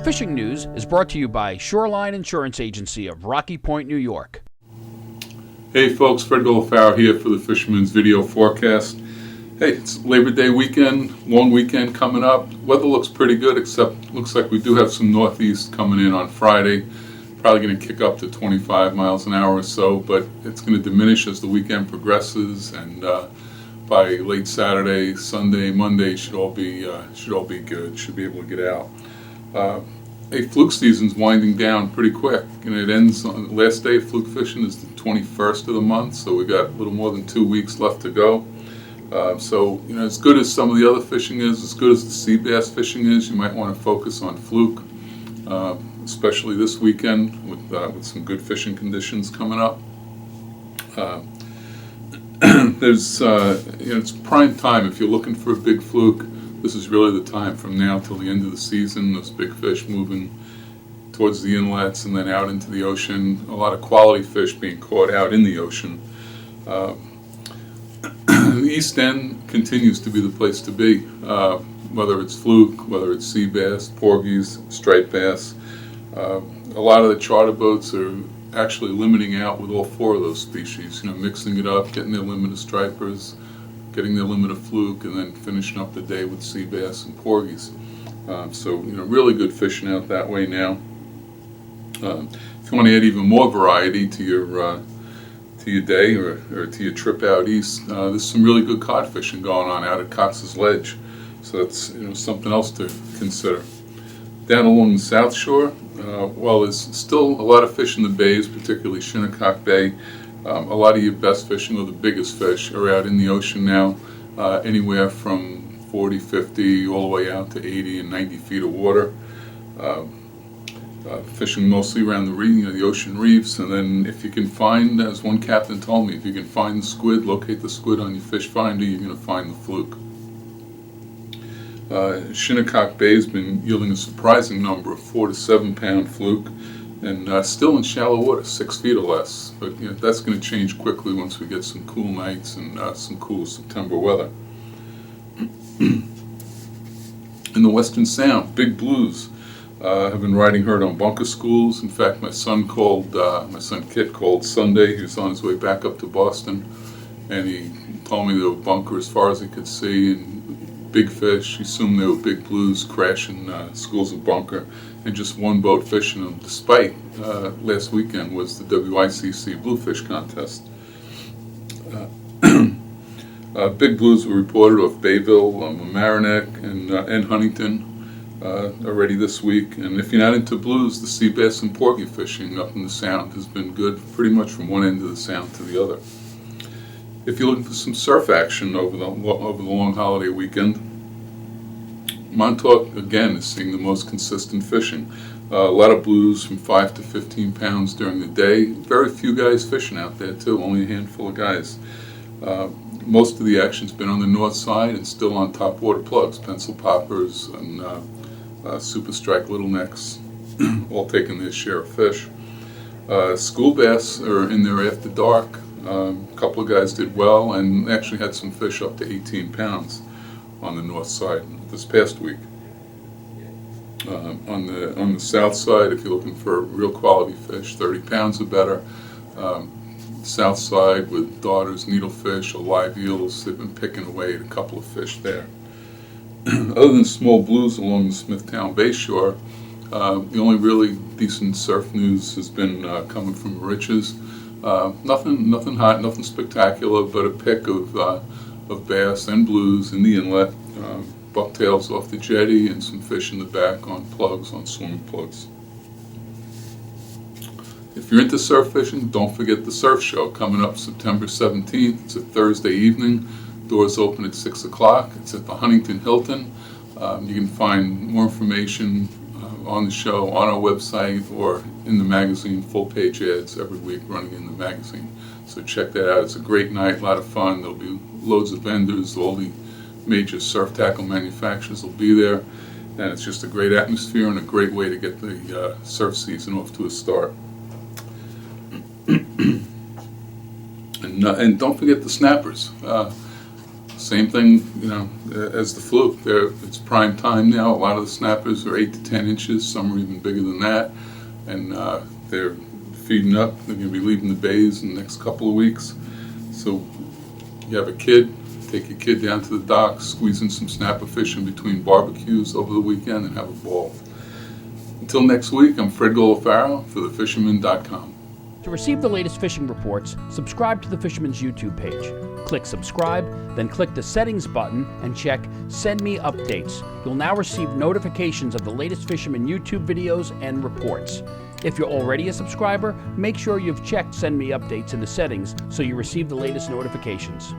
The fishing news is brought to you by Shoreline Insurance Agency of Rocky Point, New York. Hey folks, Fred Golofaro here for the Fisherman's video forecast. Hey, it's Labor Day weekend, long weekend coming up. Weather looks pretty good, except looks like we do have some northeast coming in on Friday. Probably going to kick up to 25 miles an hour or so, but it's going to diminish as the weekend progresses, and by late Saturday, Sunday, Monday should all be good. Should be able to get out. Hey, fluke season's winding down pretty quick, and it ends on the last day of fluke fishing is the 21st of the month, so we got a little more than 2 weeks left to go. So, as good as some of the other fishing is, as good as the sea bass fishing is, you might want to focus on fluke, especially this weekend with some good fishing conditions coming up. There's, it's prime time if you're looking for a big fluke. This is really the time from now till the end of the season. Those big fish moving towards the inlets and then out into the ocean. A lot of quality fish being caught out in the ocean. The East End continues to be the place to be, whether it's fluke, whether it's sea bass, porgies, striped bass. A lot of the charter boats are actually limiting out with all four of those species, mixing it up, getting their limit of stripers, getting their limit of fluke, and then finishing up the day with sea bass and porgies. So, really good fishing out that way now. If you want to add even more variety to your day or to your trip out east, there's some really good cod fishing going on out at Cox's Ledge. So that's something else to consider. Down along the South Shore, there's still a lot of fish in the bays, particularly Shinnecock Bay. A lot of your best fishing, or the biggest fish, are out in the ocean now, anywhere from 40, 50, all the way out to 80 and 90 feet of water. Fishing mostly around the ocean reefs, and then if you can find, as one captain told me, if you can find the squid, locate the squid on your fish finder, you're going to find the fluke. Shinnecock Bay has been yielding a surprising number of 4 to 7 pound fluke, and still in shallow water, 6 feet or less. But that's going to change quickly once we get some cool nights and some cool September weather. In the Western Sound, big blues have been riding herd on bunker schools. In fact, my son Kit called Sunday. He was on his way back up to Boston, and he told me there were bunker as far as he could see, and big fish. He assumed they were big blues crashing schools of bunker, and just one boat fishing them, despite last weekend was the WICC Bluefish Contest. Big blues were reported off Bayville, Mamaroneck, and Huntington already this week. And if you're not into blues, the sea bass and porgy fishing up in the Sound has been good pretty much from one end of the Sound to the other. If you're looking for some surf action over the long holiday weekend, Montauk again is seeing the most consistent fishing. A lot of blues from 5 to 15 pounds during the day. Very few guys fishing out there too, only a handful of guys. Most of the action's been on the north side and still on top water plugs, pencil poppers and super strike little necks, all taking their share of fish. School bass are in there after dark. A couple of guys did well and actually had some fish up to 18 pounds on the north side this past week. On the south side, if you're looking for real quality fish, 30 pounds or better. South side with darters, needlefish, or live eels, they've been picking away at a couple of fish there. Other than small blues along the Smithtown Bay shore, the only really decent surf news has been coming from Riches. Nothing hot, nothing spectacular, but a pick of bass and blues in the inlet, bucktails off the jetty, and some fish in the back on plugs, on swimming plugs. If you're into surf fishing, don't forget the surf show coming up September 17th. It's a Thursday evening. Doors open at 6 o'clock. It's at the Huntington Hilton. You can find more information on the show on our website or in the magazine, full page ads every week running in the magazine. So check that out. It's a great night, a lot of fun. There'll be loads of vendors. All the major surf tackle manufacturers will be there. And it's just a great atmosphere and a great way to get the surf season off to a start. And don't forget the snappers. Same thing, as the Fluke. It's prime time now. A lot of the snappers are 8 to 10 inches. Some are even bigger than that. And they're feeding up. They're going to be leaving the bays in the next couple of weeks. So you have a kid, take your kid down to the docks, squeeze in some snapper fishing between barbecues over the weekend, and have a ball. Until next week, I'm Fred Golofaro for thefisherman.com. To receive the latest fishing reports, subscribe to the Fisherman's YouTube page. Click subscribe, then click the settings button and check Send Me Updates. You'll now receive notifications of the latest Fisherman YouTube videos and reports. If you're already a subscriber, make sure you've checked Send Me Updates in the settings so you receive the latest notifications.